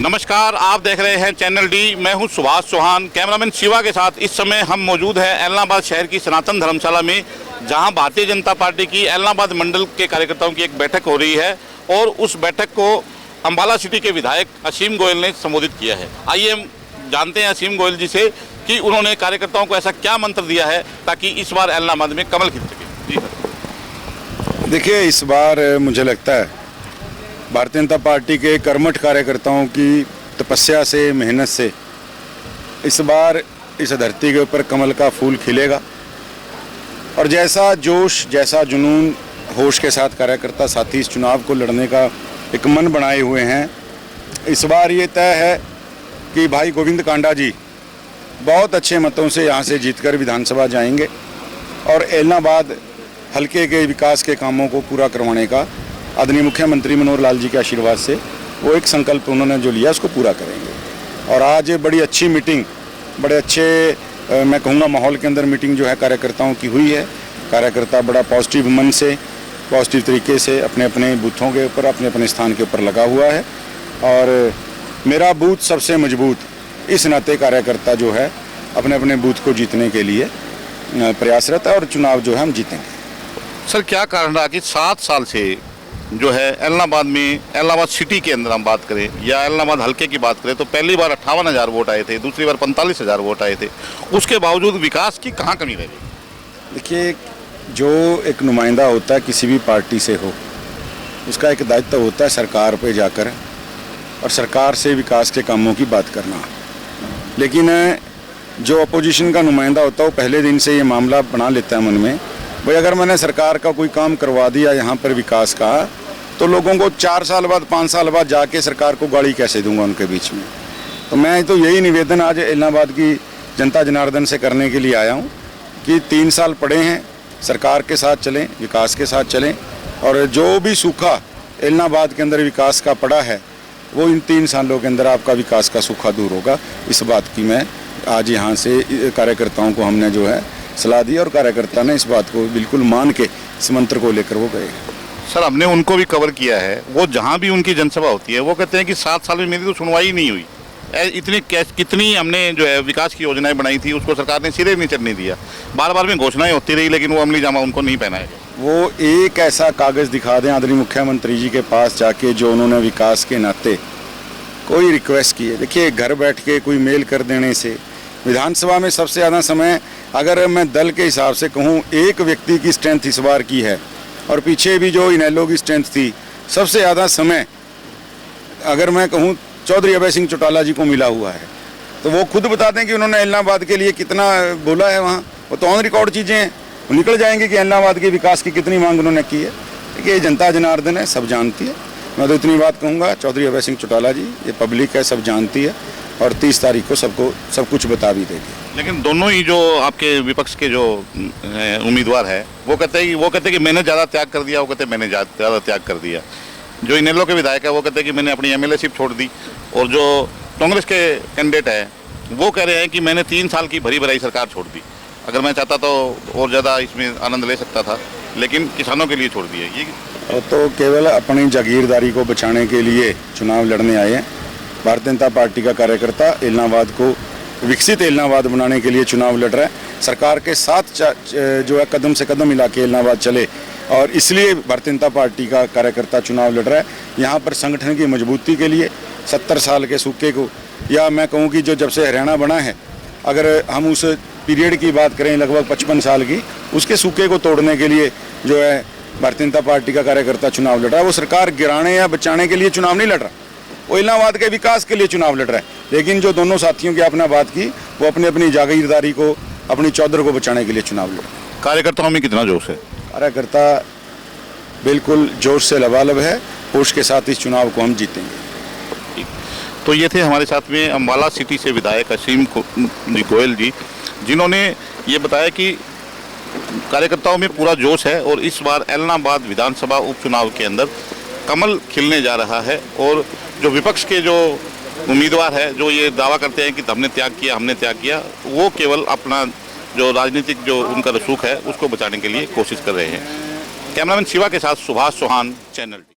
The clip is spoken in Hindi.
नमस्कार, आप देख रहे हैं चैनल डी। मैं हूं सुभाष चौहान, कैमरामैन शिवा के साथ। इस समय हम मौजूद हैं एलनाबाद शहर की सनातन धर्मशाला में, जहां भारतीय जनता पार्टी की एलनाबाद मंडल के कार्यकर्ताओं की एक बैठक हो रही है और उस बैठक को अम्बाला सिटी के विधायक असीम गोयल ने संबोधित किया है। आइए हम जानते हैं असीम गोयल जी से कि उन्होंने कार्यकर्ताओं को ऐसा क्या मंत्र दिया है ताकि इस बार एलनाबाद में कमल खिल सके। जी सर। देखिए, इस बार मुझे लगता है भारतीय जनता पार्टी के कर्मठ कार्यकर्ताओं की तपस्या से, मेहनत से इस बार इस धरती के ऊपर कमल का फूल खिलेगा। और जैसा जोश, जैसा जुनून, होश के साथ कार्यकर्ता साथी इस चुनाव को लड़ने का एक मन बनाए हुए हैं, इस बार ये तय है कि भाई गोविंद कांडा जी बहुत अच्छे मतों से यहाँ से जीतकर विधानसभा जाएंगे और एलनाबाद हल्के के विकास के कामों को पूरा करवाने का आदरणीय मुख्यमंत्री मनोहर लाल जी के आशीर्वाद से वो एक संकल्प उन्होंने जो लिया उसको पूरा करेंगे। और आज बड़ी अच्छी मीटिंग, बड़े अच्छे मैं कहूँगा माहौल के अंदर मीटिंग जो है कार्यकर्ताओं की हुई है। कार्यकर्ता बड़ा पॉजिटिव मन से, पॉजिटिव तरीके से अपने अपने बूथों के ऊपर, अपने अपने स्थान के ऊपर लगा हुआ है। और मेरा बूथ सबसे मजबूत, इस नाते कार्यकर्ता जो है अपने अपने बूथ को जीतने के लिए प्रयासरत है और चुनाव जो है हम जीतेंगे। सर, क्या कारण रहा कि 7 साल से जो है एलनाबाद में, एलनाबाद सिटी के अंदर हम बात करें या एलनाबाद हल्के की बात करें तो पहली बार 58,000 वोट आए थे, दूसरी बार 45,000 वोट आए थे, उसके बावजूद विकास की कहाँ कमी रह गई? देखिए, जो एक नुमाइंदा होता है किसी भी पार्टी से हो, उसका एक दायित्व होता है सरकार पे जाकर और सरकार से विकास के कामों की बात करना। लेकिन जो अपोजिशन का नुमाइंदा होता है वो पहले दिन से ये मामला बना लेता है मन में, भाई अगर मैंने सरकार का कोई काम करवा दिया यहाँ पर विकास का, तो लोगों को 4 साल बाद, 5 साल बाद जाके सरकार को गाड़ी कैसे दूंगा उनके बीच में। तो मैं तो यही निवेदन आज एलनाबाद की जनता जनार्दन से करने के लिए आया हूँ कि 3 साल पड़े हैं, सरकार के साथ चलें, विकास के साथ चलें और जो भी सूखा एलनाबाद के अंदर विकास का पड़ा है वो इन 3 सालों के अंदर आपका विकास का सूखा दूर होगा। इस बात की मैं आज यहाँ से कार्यकर्ताओं को हमने जो है सलाह दी और कार्यकर्ता ने इस बात को बिल्कुल मान के इस मंत्र को लेकर वो गए। सर, हमने उनको भी कवर किया है, वो जहाँ भी उनकी जनसभा होती है वो कहते हैं कि 7 साल में मेरी तो सुनवाई ही नहीं हुई। कितनी हमने जो है विकास की योजनाएं बनाई थी उसको सरकार ने सिरे नहीं चढ़ने दिया। बार बार में घोषणाएं होती रही लेकिन वो अमली जामा उनको नहीं पहनाया गया। वो एक ऐसा कागज़ दिखा दें आदरणीय मुख्यमंत्री जी के पास जाके जो उन्होंने विकास के नाते कोई रिक्वेस्ट की है। देखिए, घर बैठ के कोई मेल कर देने से, विधानसभा में सबसे ज़्यादा समय अगर मैं दल के हिसाब से कहूँ एक व्यक्ति की स्ट्रेंथ इस बार की है और पीछे भी जो इनेलो की स्ट्रेंथ थी, सबसे ज़्यादा समय अगर मैं कहूँ चौधरी अभय सिंह चौटाला जी को मिला हुआ है। तो वो खुद बता दें कि उन्होंने एलनाबाद के लिए कितना बोला है वहाँ, वो तो ऑन रिकॉर्ड चीज़ें हैं, वो निकल जाएंगे कि एलनाबाद के विकास की कितनी मांग उन्होंने की है। देखिए, ये जनता जनार्दन है, सब जानती है। मैं तो इतनी बात कहूँगा, चौधरी अभय सिंह चौटाला जी, ये पब्लिक है, सब जानती है और 30 तारीख को सबको सब कुछ बता भी देगी। लेकिन दोनों ही जो आपके विपक्ष के जो उम्मीदवार है वो कहते हैं कि मैंने ज़्यादा त्याग कर दिया, वो कहते हैं मैंने ज़्यादा त्याग कर दिया। जो इनेलो के विधायक है वो कहते हैं कि मैंने अपनी एमएलए-शिप छोड़ दी और जो कांग्रेस के कैंडिडेट है वो कह रहे हैं कि मैंने 3 साल की भरी भराई सरकार छोड़ दी, अगर मैं चाहता तो और ज़्यादा इसमें आनंद ले सकता था, लेकिन किसानों के लिए छोड़ दिया। ये तो केवल अपनी जागीरदारी को बचाने के लिए चुनाव लड़ने आए हैं। भारतीय जनता पार्टी का कार्यकर्ता एलनाबाद को विकसित एलनाबाद बनाने के लिए चुनाव लड़ रहा है। सरकार के साथ जो है कदम से कदम मिला के एलनाबाद चले और इसलिए भारतीय जनता पार्टी का कार्यकर्ता चुनाव लड़ रहा है। यहाँ पर संगठन की मजबूती के लिए 70 साल के सूखे को, या मैं कहूँ कि जो जब से हरियाणा बना है, अगर हम उस पीरियड की बात करें लगभग 55 साल की, उसके सूखे को तोड़ने के लिए जो है भारतीय जनता पार्टी का कार्यकर्ता चुनाव लड़ रहा है। वो सरकार गिराने या बचाने के लिए चुनाव नहीं लड़ रहा, वो इलाहाबाद के विकास के लिए चुनाव लड़ रहा है। लेकिन जो दोनों साथियों की आपने बात की, वो अपनी अपनी जागीरदारी को, अपनी चौधर को बचाने के लिए चुनाव लड़ रहे हैं। कार्यकर्ताओं में कितना जोश है? कार्यकर्ता बिल्कुल जोश से लबालब है, होश के साथ इस चुनाव को हम जीतेंगे। तो ये थे हमारे साथ में अम्बाला सिटी से विधायक असीम गोयल जी, जिन्होंने ये बताया कि कार्यकर्ताओं में पूरा जोश है और इस बार एलनाबाद विधानसभा उपचुनाव के अंदर कमल खिलने जा रहा है। और जो विपक्ष के जो उम्मीदवार है जो ये दावा करते हैं कि हमने त्याग किया, वो केवल अपना जो राजनीतिक जो उनका रसूख है उसको बचाने के लिए कोशिश कर रहे हैं। कैमरामैन शिवा के साथ सुभाष चौहान, चैनल डी।